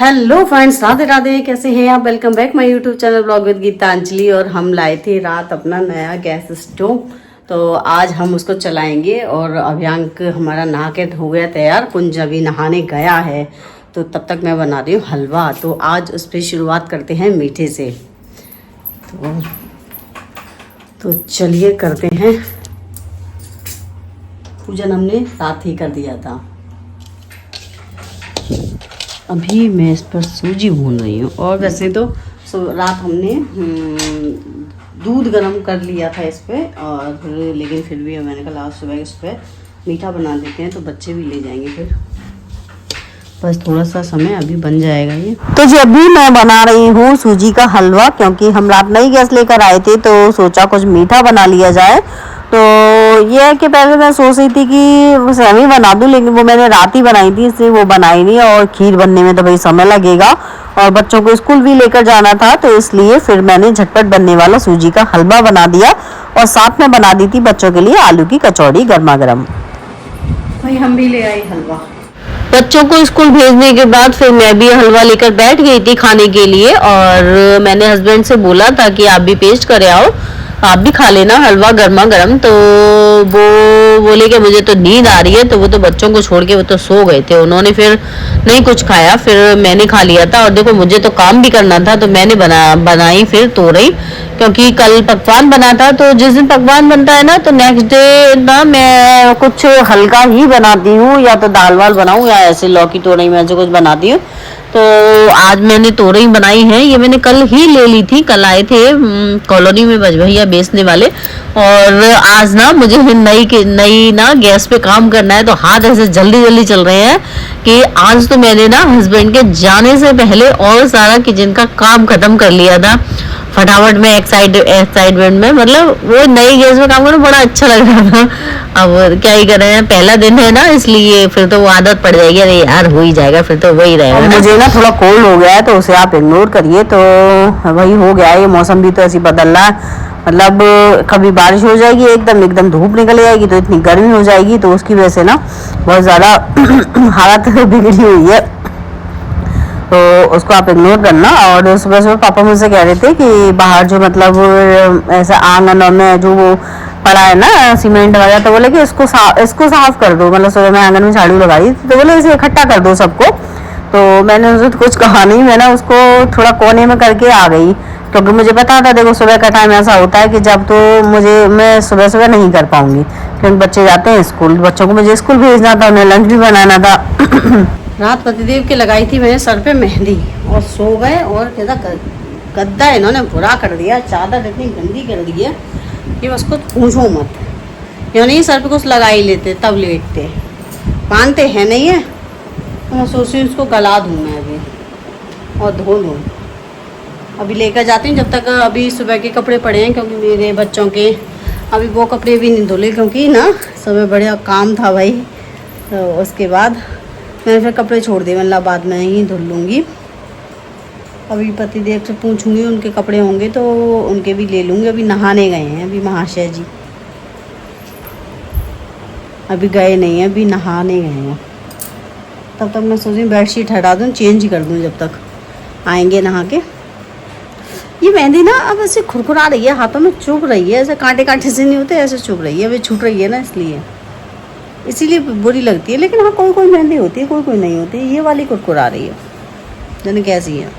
Hello friends, Radhe Radhe. कैसे हैं आप? Welcome back my YouTube channel blog with Geetanjali. और हम लाए थे रात अपना नया गैस स्टोव, तो आज हम उसको चलाएंगे। और अभियांक हमारा नहा के हो गया तैयार, कुंज अभी नहाने गया है, तो तब तक मैं बना रही हूँ हलवा। तो आज उस पर शुरुआत करते हैं मीठे से। तो चलिए करते हैं। पूजन हमने रात ही कर दिया था। अभी मैं इस पर सूजी भून रही हूँ। और वैसे तो रात हमने दूध गर्म कर लिया था इस पर, और लेकिन फिर भी मैंने कहा आज सुबह इस पर मीठा बना देते हैं, तो बच्चे भी ले जाएंगे। फिर बस थोड़ा सा समय, अभी बन जाएगा ये। तो जी अभी मैं बना रही हूँ सूजी का हलवा, क्योंकि हम रात नई गैस लेकर आए थे, तो सोचा कुछ मीठा बना लिया जाए। तो ये है कि पहले मैं सोच रही थी कि सेमी बना दूं, लेकिन वो मैंने रात ही बनाई थी, इसलिए वो बनाई नहीं। और खीर बनने में तो भाई समय लगेगा, और बच्चों को स्कूल भी लेकर जाना था, तो इसलिए फिर मैंने झटपट बनने वाला सूजी का हलवा बना दिया। और साथ में बना दी थी बच्चों के लिए आलू की कचौड़ी गर्मा गर्म। भाई हम भी ले आए हलवा। बच्चों को स्कूल भेजने के बाद फिर मैं भी हलवा लेकर बैठ गई थी खाने के लिए। और मैंने हस्बैंड से बोला था कि आप भी पेस्ट करे आओ, आप भी खा लेना हलवा गर्मा गर्म। तो वो बोले कि मुझे तो नींद आ रही है, तो वो तो बच्चों को छोड़ के वो तो सो गए थे, उन्होंने फिर नहीं कुछ खाया। फिर मैंने खा लिया था। और देखो मुझे तो काम भी करना था, तो मैंने बनाई फिर तोरई, क्योंकि कल पकवान बना था। तो जिस दिन पकवान बनता है ना, तो नेक्स्ट डे ना मैं कुछ हल्का ही बनाती हूँ, या तो दाल वाल बनाऊँ या ऐसे लौकी तोरई में ऐसे कुछ बनाती हूँ। तो आज मैंने तोरई बनाई है। ये मैंने कल ही ले ली थी, कल आए थे कॉलोनी में भैया बेचने वाले। और आज ना मुझे नई ना गैस पे काम करना है, तो हाथ ऐसे जल्दी जल्दी चल रहे हैं कि आज तो मैंने ना हस्बैंड के जाने से पहले और सारा किचन का काम खत्म कर लिया था फटाफट में। एक्साइटमेंट में, मतलब वो नई गैस में काम करना बड़ा अच्छा लग रहा था। अब क्या ही कर रहे हैं, पहला दिन है ना, इसलिए फिर तो वो आदत पड़ जाएगी। अरे यार हो ही जाएगा, फिर तो वही रहेगा। मुझे ना थोड़ा कोल्ड हो गया है, तो उसे आप इग्नोर करिए। तो वही हो गया है, ये मौसम भी तो ऐसी बदल रहा है। मतलब कभी बारिश हो जाएगी, एकदम धूप निकल जाएगी, तो इतनी गर्मी हो जाएगी, तो उसकी वजह से ना बहुत ज़्यादा हालत बिगड़ी हुई है। तो उसको आप इग्नोर करना। और सुबह पापा मुझसे कह रहे थे कि बाहर जो मतलब ऐसा आंगन में जो वो पड़ा है ना सीमेंट वगैरह, तो बोले कि इसको साफ कर दो। मतलब सुबह मैं आंगन में झाड़ू लगाई, तो बोले इसे इकट्ठा कर दो सबको। तो मैंने उसे कुछ कहा नहीं, मैंने उसको थोड़ा कोने में करके आ गई, क्योंकि मुझे पता था देखो सुबह का टाइम ऐसा होता है कि जब तो मैं सुबह नहीं कर पाऊंगी, क्योंकि बच्चे जाते हैं स्कूल, बच्चों को मुझे स्कूल भेजना था, उन्हें लंच भी बनाना था। रात पतिदेव के लगाई थी मैंने सर पे मेहंदी, और सो गए। और कहता गद्दा इन्होंने बुरा कर दिया, चादर इतनी गंदी कर दी है कि बस कुछ पूछो मत। क्यों नहीं सर पे कुछ लगा ही लेते, तब लेटते, मानते हैं नहीं है। तो मैं सोच रही हूँ उसको गला दूँ मैं अभी और धो लूँ। अभी लेकर जाती हूँ, जब तक अभी सुबह के कपड़े पड़े हैं, क्योंकि मेरे बच्चों के अभी वो कपड़े भी नहीं धुले, क्योंकि ना सुबह बढ़िया काम था भाई। तो उसके बाद मैंने फिर कपड़े छोड़ दिए, मतलब बाद में ही धुल लूँगी। अभी पतिदेव से पूछूंगी, उनके कपड़े होंगे तो उनके भी ले लूँगी। अभी नहाने गए हैं, अभी महाशय जी अभी गए नहीं हैं, अभी नहाने गए हैं। तब तक मैं सोच रही हूँ बेडशीट हटा दूँ, चेंज कर दूँ, जब तक आएंगे नहा के। ये मेहंदी ना अब ऐसे खुरखुरा रही है, हाथों में चुभ रही है, ऐसे कांटे से नहीं होते, ऐसे चुभ रही है। अभी छूट रही है ना, इसीलिए बुरी लगती है। लेकिन हाँ कोई मेहंदी होती है, कोई नहीं होती। ये वाली कुरकुरा रही है, जाने कैसी है।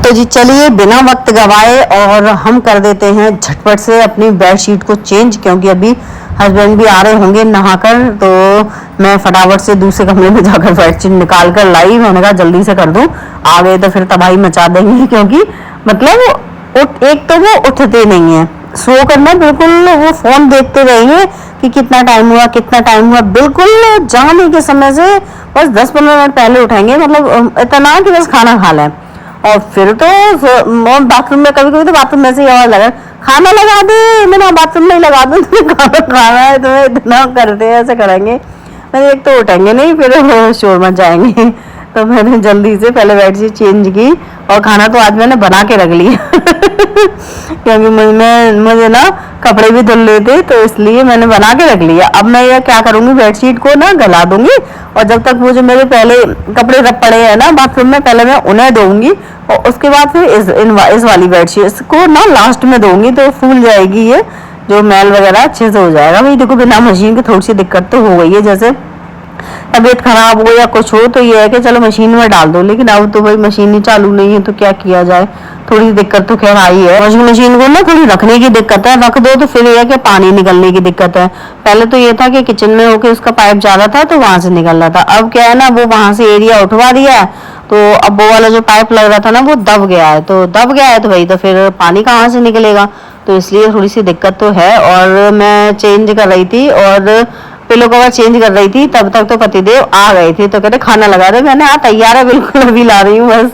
तो जी चलिए बिना वक्त गवाए और हम कर देते हैं झटपट से अपनी बेडशीट को चेंज, क्योंकि अभी हस्बैंड भी आ रहे होंगे नहाकर। तो मैं फटाफट से दूसरे कमरे में जाकर बेडशीट निकाल कर लाई। मैंने कहा जल्दी से कर दूं, आ गए तो फिर तबाही मचा देंगे, क्योंकि मतलब एक तो वो उठते नहीं है, सो करना बिल्कुल वो फोन देखते रहेंगे कि कितना टाइम हुआ। बिल्कुल जाने के समय से बस 10-15 मिनट पहले उठाएंगे, मतलब इतना कि बस खाना खा लें। और फिर तो बाथरूम में कभी तो बाथरूम में से ही आवाज लगा, खाना लगा दे। मैंने बाथरूम में ही लगा दूं, तुम्हें खाना है, तुम्हें इतना करते हैं, ऐसे करेंगे। मैंने एक तो उठेंगे नहीं, फिर शोर मच जाएंगे। तो मैंने जल्दी से पहले बेडशीट चेंज की, और खाना तो आज मैंने बना के रख लिया। क्योंकि मुझे ना कपड़े भी धुल लेते, तो इसलिए मैंने बना के रख लिया। अब मैं ये क्या करूंगी, बेडशीट को ना गला दूंगी, और जब तक वो जो मेरे पहले कपड़े रख पड़े हैं ना बाथरूम में, पहले मैं उन्हें धोऊंगी और उसके बाद फिर इस वाली बेडशीट को ना लास्ट में धोऊंगी, तो फूल जाएगी ये जो मैल वगैरह अच्छे से हो जाएगा। भाई देखो, बिना मशीन की थोड़ी सी दिक्कत तो हो गई है, जैसे तबीयत खराब हो या कुछ हो तो ये है कि चलो मशीन में डाल दो, लेकिन अब तो भाई मशीन ही चालू नहीं है तो क्या किया जाए। थोड़ी दिक्कत तो खैर आई है। वॉशिंग मशीन को ना थोड़ी रखने की दिक्कत है, रख दो तो फिर ये है कि पानी निकलने की दिक्कत है। पहले तो ये था कि किचन में होके उसका पाइप जा रहा था तो वहां से निकल रहा था, अब क्या है ना, वो वहां से एरिया उठवा दिया है, तो अब वो वाला जो पाइप लग रहा था ना वो दब गया है, तो दब गया है तो भाई तो फिर पानी कहाँ से निकलेगा, तो इसलिए थोड़ी सी दिक्कत तो है। और मैं चेंज कर रही थी और पिलो कवर चेंज कर रही थी, तब तक तो पतिदेव आ गए थे, तो कहते खाना लगा रहे। मैंने हाँ तैयार है बिल्कुल, अभी ला रही हूँ बस।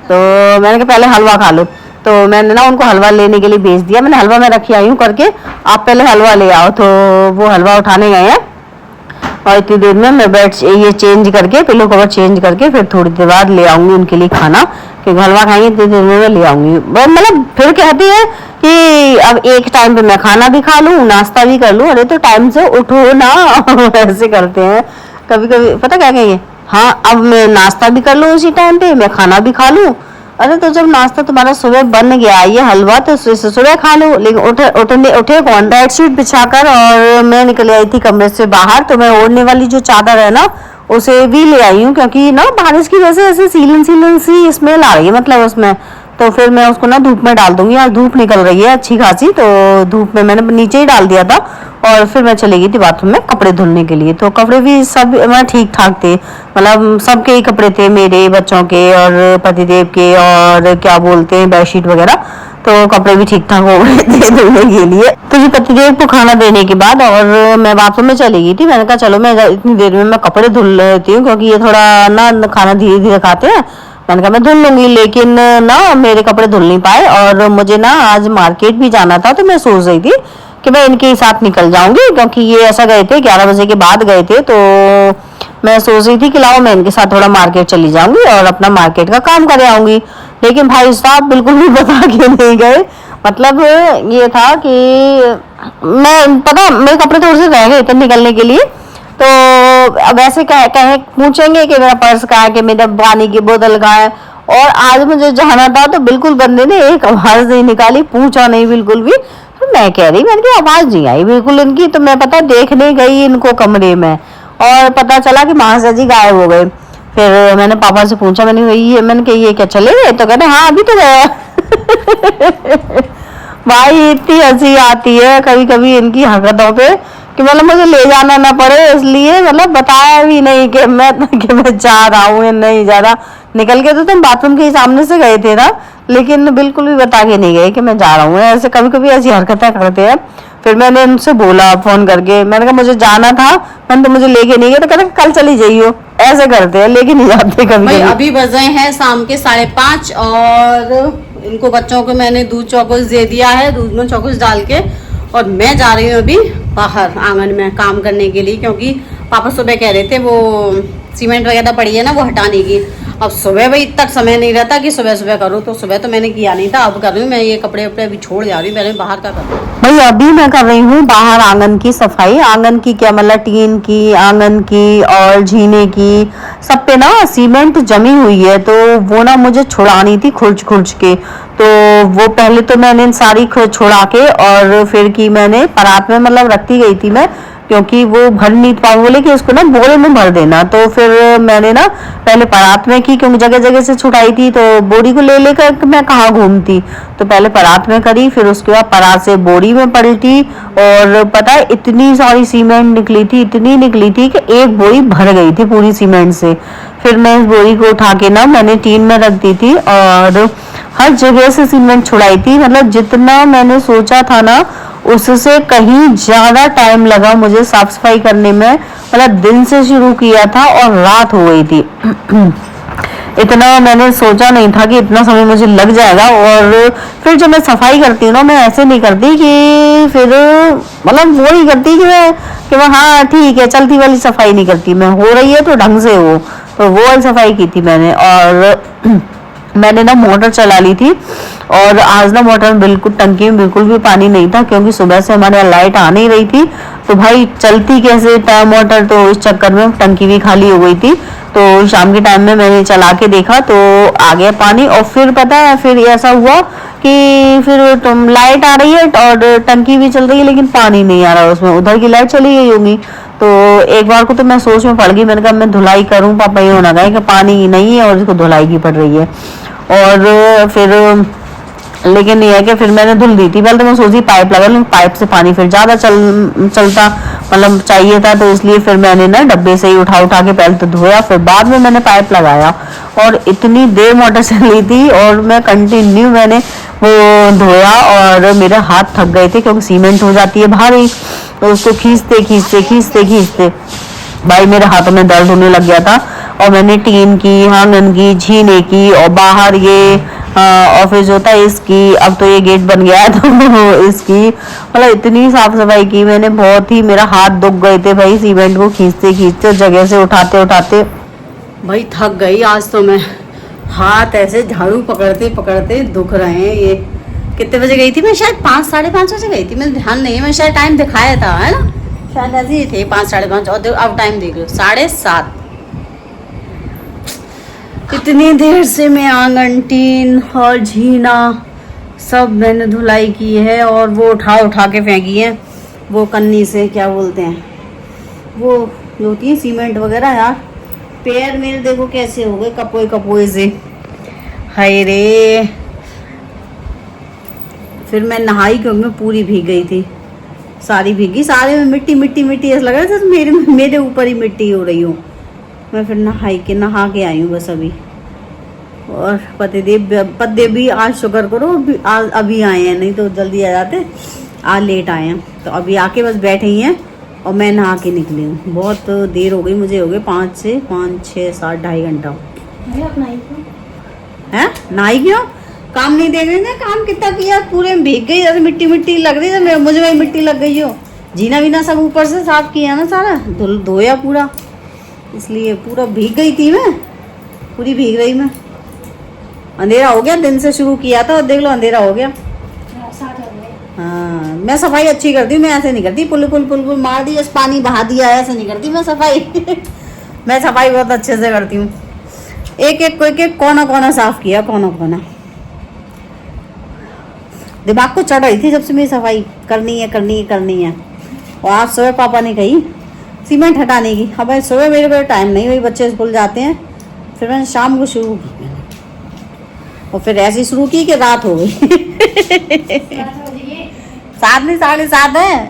तो मैंने कहा पहले हलवा खा लो, तो मैंने ना उनको हलवा लेने के लिए भेज दिया। मैंने हलवा मैं रखी आई हूँ करके, आप पहले हलवा ले आओ, तो वो हलवा उठाने गए हैं और इतनी देर में मैं ये चेंज करके पिलो कवर चेंज करके फिर थोड़ी देर बाद ले आऊंगी उनके लिए खाना, क्योंकि हलवा खाएंगे इतनी देर में मैं ले आऊंगी। मतलब फिर कहती है कि अब एक टाइम पे मैं खाना भी खा लूं, नाश्ता भी कर लूं। अरे तो टाइम से उठो ना ऐसे करते हैं कभी कभी, पता क्या कहेंगे, हाँ अब मैं नाश्ता भी कर लूं उसी टाइम पे, मैं खाना भी खा लूं। अरे तो जब नाश्ता तुम्हारा सुबह बन गया ये हलवा, तो सुबह खा लो, लेकिन उठे कौन। बेडशीट बिछाकर और मैं निकल आई थी कमरे से बाहर, तो मैं ओढ़ने वाली जो चादर है ना उसे भी ले आई हूँ, क्योंकि ना बारिश की वजह से ऐसे सीलन सीलन सी स्मेल आ रही है मतलब उसमें, तो फिर मैं उसको ना धूप में डाल दूंगी। आज धूप निकल रही है अच्छी खासी, तो धूप में मैंने नीचे ही डाल दिया था और फिर मैं चली गई थी बाथरूम में कपड़े धुलने के लिए। तो कपड़े भी सब ठीक ठाक थे, मतलब सबके ही कपड़े थे, मेरे, बच्चों के और पतिदेव के और क्या बोलते हैं बेडशीट वगैरह, तो कपड़े भी ठीक ठाक हो गए थे धुलने के लिए। तो जी पतिदेव को खाना देने के बाद और मैं बाथरूम में चली गई थी। मैंने कहा चलो मैं इतनी देर में मैं कपड़े धुल लेती हूँ, क्योंकि ये थोड़ा ना खाना धीरे धीरे खाते हैं। मैंने कहा मैं धुल लूंगी, लेकिन ना मेरे कपड़े धुल नहीं पाए और मुझे ना आज मार्केट भी जाना था, तो मैं सोच रही थी कि मैं इनके साथ निकल जाऊंगी, क्योंकि ये ऐसा गए थे 11 बजे के बाद गए थे, तो मैं सोच रही थी कि लाओ मैं इनके साथ थोड़ा मार्केट चली जाऊंगी और अपना मार्केट का काम कर आऊंगी। लेकिन भाई साहब बिल्कुल भी बता के नहीं गए। मतलब ये था कि मैं पता मेरे कपड़े थोड़े से रह गए थे निकलने के लिए, तो अब ऐसे कहे पूछेंगे कि मेरा पर्स कहाँ है, कि मेरा पानी की बोतल कहाँ है। और आज मुझे जाना था तो बिल्कुल बंदे ने एक आवाज नहीं निकाली, पूछा नहीं बिल्कुल भी। तो मैं कह रही मैंने आवाज नहीं आई बिल्कुल इनकी, तो मैं पता देखने गई इनको कमरे में और पता चला कि महाशय जी गायब हो गए। फिर मैंने पापा से पूछा, मैंने कहा ये क्या चले गए, तो कहते हाँ अभी तो गया। भाई इतनी हंसी आती है कभी कभी इनकी हरकतों पे कि मतलब मुझे ले जाना ना पड़े, इसलिए मतलब बताया भी नहीं कि मैं जा रहा हूँ या नहीं जा रहा। निकल के तो तुम बाथरूम के सामने से गए थे ना, लेकिन बिल्कुल भी बता के नहीं गए कि मैं जा रहा हूँ। ऐसे कभी कभी ऐसी हरकतें करते हैं। फिर मैंने उनसे बोला फोन करके, मैंने कहा मुझे जाना था, मैंने तो मुझे लेके नहीं गए, तो कहते कल चली जाइयो। ऐसे करते हैं, लेके नहीं जाते कभी। अभी बजे हैं शाम के 5:30 और इनको बच्चों को मैंने दूध चौकोस दे दिया है, दूध में चौकोस डाल के, और मैं जा रही हूँ अभी बाहर आंगन में काम करने के लिए, क्योंकि पापा सुबह कह रहे थे वो सीमेंट वगैरह पड़ी है ना वो हटाने की। अब सुबह भाई तक समय नहीं रहता कि सुबह सुबह करूँ, तो सुबह तो मैंने किया नहीं था, अब कर रही हूँ मैं। ये कपड़े वपड़े अभी छोड़ जा रही हूँ, पहले बाहर का कर रही हूँ। भाई अभी मैं कर रही हूँ बाहर आंगन की सफाई। आंगन की क्या मतलब टीन की, आंगन की और झीने की, सब पे ना सीमेंट जमी हुई है, तो वो ना मुझे छुड़ानी थी खुर्च खुर्च के। तो वो पहले तो मैंने सारी छुड़ा के और फिर की मैंने परात में मतलब रखती गई थी मैं, क्योंकि वो भर नहीं पाऊँ, बोले कि उसको ना बोरे में भर देना। तो फिर मैंने ना पहले परात में की, क्योंकि जगह जगह से छुटाई थी, तो बोरी को ले लेकर मैं कहाँ घूमती, तो पहले परात में करी, फिर उसके बाद परात से बोरी में पलटी। और पता है इतनी सारी सीमेंट निकली थी, इतनी निकली थी कि एक बोरी भर गई थी पूरी सीमेंट से। फिर मैं इस बोरी को उठा के ना मैंने टीन में रख दी थी और हर जगह से सीमेंट छुड़ाई थी। मतलब जितना मैंने सोचा था ना उससे कहीं ज्यादा टाइम लगा मुझे साफ सफाई करने में। मतलब दिन से शुरू किया था और रात हो गई थी। इतना मैंने सोचा नहीं था कि इतना समय मुझे लग जाएगा। और फिर जब मैं सफाई करती हूँ ना, मैं ऐसे नहीं करती कि फिर मतलब वो नहीं करती कि मैं हाँ ठीक है चलती वाली सफाई नहीं करती मैं, हो रही है तो ढंग से हो, तो वो वाली सफाई की थी मैंने। और मैंने ना मोटर चला ली थी और आज ना मोटर में बिल्कुल, टंकी में बिल्कुल भी पानी नहीं था, क्योंकि सुबह से हमारे यहाँ लाइट आ नहीं रही थी। तो भाई चलती कैसे था मोटर, तो इस चक्कर में टंकी भी खाली हो गई थी। तो शाम के टाइम में मैंने चला के देखा तो आ गया पानी। और फिर पता है फिर ऐसा हुआ कि फिर तुम लाइट आ रही है और टंकी भी चल रही है, लेकिन पानी नहीं आ रहा उसमें, उधर की लाइट चली गई होगी। तो एक बार को तो मैं सोच में पड़ गई, मैंने कहा मैं धुलाई करूं, पापा ये होना गए कि पानी नहीं है और इसको धुलाई की पड़ रही है। और फिर लेकिन ये है कि फिर मैंने धुल दी थी। पहले तो मैं सोची पाइप लगा लूं, पाइप से पानी फिर ज्यादा चलता मतलब चाहिए था, तो इसलिए फिर मैंने ना डब्बे से ही उठा के पहले तो धोया, फिर बाद में मैंने पाइप लगाया। और इतनी देर मोटर चली थी और मैं कंटिन्यू मैंने वो धोया और मेरे हाथ थक गए थे, क्योंकि सीमेंट हो जाती है भारी, तो उसको खींचते भाई मेरे हाथों में दर्द होने लग गया था। और मैंने टीन की, आंगन की, झीने की और बाहर ये ऑफिस होता है इसकी, अब तो ये गेट बन गया है तो इसकी मतलब इतनी साफ सफाई की मैंने, बहुत ही मेरा हाथ दुख गए थे भाई, सीमेंट को खींचते जगह से उठाते भाई थक गई आज तो मैं, हाथ ऐसे झाड़ू पकड़ते दुख रहे हैं। ये कितने बजे गई थी मैं? शायद 5 साढ़े 5 बजे गई थी, मैं ध्यान नहीं है, मैं शायद टाइम दिखाया था, है ना, शायद ऐसे ही थे 5 साढ़े 5। और अब टाइम देख लो 7:30। इतनी देर से मैं आंगन, टीन और झीना सब मैंने धुलाई की है, और वो उठा के फेंकी है वो कन्नी से, क्या बोलते हैं वो जो होती है सीमेंट वगैरह। यार पैर मेरे देखो कैसे हो गए कपोए से, हाय रे। फिर मैं नहाई, क्योंकि मैं पूरी भीग गई थी, सारी भीगी, सारे में मिट्टी ऐसा लग रहा था मेरे ऊपर ही मिट्टी हो रही हूँ मैं। फिर नहा के आई हूँ बस अभी। और पतिदेव भी आज शुक्र करो अभी आए हैं, नहीं तो जल्दी आ जाते, आज लेट आए हैं। तो अभी आके बस बैठे ही हैं और मैं नहा के निकली हूँ। बहुत देर हो गई, मुझे हो गए 5 से 5, 6, 7, 2.5 घंटा है। नहाई क्यों? काम नहीं देख रहे थे, काम कितना किया, पूरे भीग गई, जैसे मिट्टी लग रही है, मुझे वही मिट्टी लग गई हो। जीना वीना सब ऊपर से साफ किया ना, सारा धोया पूरा, इसलिए पूरा भीग गई थी मैं, पूरी भीग रही मैं। अंधेरा हो गया, दिन से शुरू किया था और देख लो अंधेरा हो गया। हाँ मैं सफाई अच्छी करती हूँ, मैं ऐसे नहीं करती पुल मार दी, बस पानी बहा दिया, ऐसे नहीं करती मैं सफाई मैं सफाई बहुत अच्छे से करती हूँ। एक कोना साफ किया, कोना दिमाग को चढ़ रही थी जब से मेरी सफाई करनी है। और आज सुबह पापा ने कही सीमेंट हटाने की, अब भाई सुबह मेरे टाइम नहीं, वही बच्चे स्कूल जाते हैं, फिर मैंने शाम को शुरू की और फिर ऐसी शुरू की कि रात हो गई 7 नहीं 7:30 है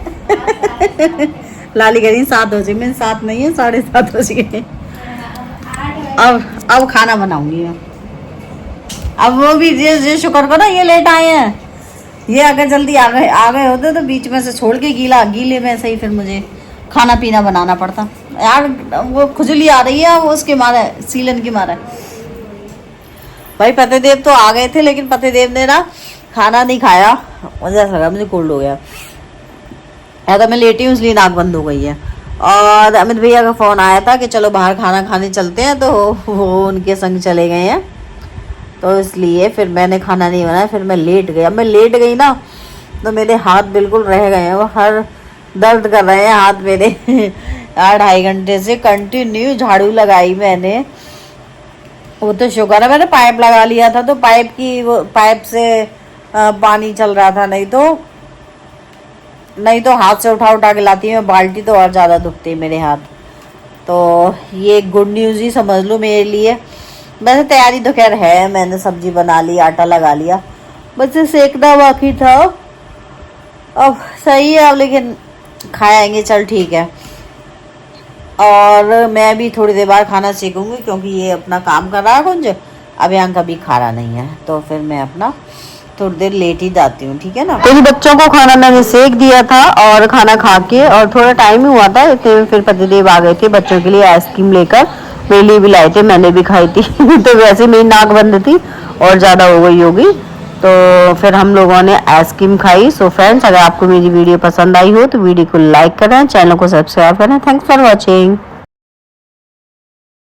लाली कह रही 7 बजे, मैं 7 नहीं है 7:30 बजे। अब खाना बनाऊंगी मैं। अब वो भी ये शुक्र करो ये लेट आए हैं, ये अगर जल्दी आ गए होते तो बीच में से छोड़ के गीले में सही फिर मुझे खाना पीना बनाना पड़ता यार। वो खुजली आ रही है वो उसके मारे, सीलन की मारे। भाई पतिदेव तो आ गए थे, लेकिन पतिदेव ने ना खाना नहीं खाया, मुझे ऐसा लगा मुझे कोल्ड हो गया, तो मैं लेटी हूँ इसलिए नाक बंद हो गई है। और अमित भैया का फ़ोन आया था कि चलो बाहर खाना खाने चलते हैं, तो वो उनके संग चले गए हैं, तो इसलिए फिर मैंने खाना नहीं बनाया, फिर मैं लेट गई। अब मैं लेट गई ना तो मेरे हाथ बिल्कुल रह गए हैं, वो हर दर्द कर रहे हैं हाथ मेरे 2.5 घंटे से कंटिन्यू झाड़ू लगाई मैंने। वो तो शुक्र है मैंने पाइप लगा लिया था, तो पाइप से पानी चल रहा था, नहीं तो हाथ से उठा के लाती मैं बाल्टी, तो और ज़्यादा दुखते मेरे हाथ। तो ये गुड न्यूज़ ही समझ लो मेरे लिए। वैसे तैयारी तो खैर है, मैंने सब्जी बना ली, आटा लगा लिया, बस सेकना बाकी था। अब सही है, अब लेकिन खाएंगे, चल ठीक है। और मैं भी थोड़ी देर बाद खाना सीखूंगी, क्योंकि ये अपना काम कर रहा है कुछ, अब यहाँ कभी खाना नहीं है, तो फिर मैं अपना थोड़ी देर लेट ही जाती हूँ, ठीक है ना। तो बच्चों को खाना मैंने सेक दिया था और खाना खा के, और थोड़ा टाइम ही हुआ था, फिर पतिदेव आ गए थे बच्चों के लिए आइसक्रीम लेकर, मेरे लिए भी लाए थे, मैंने भी खाई थी तो वैसे मेरी नाक बंद थी और ज़्यादा हो गई होगी, तो फिर हम लोगों ने आइसक्रीम खाई। सो फ्रेंड्स, अगर आपको मेरी वीडियो पसंद आई हो तो वीडियो को लाइक करें, चैनल को सब्सक्राइब करें। Thanks for watching.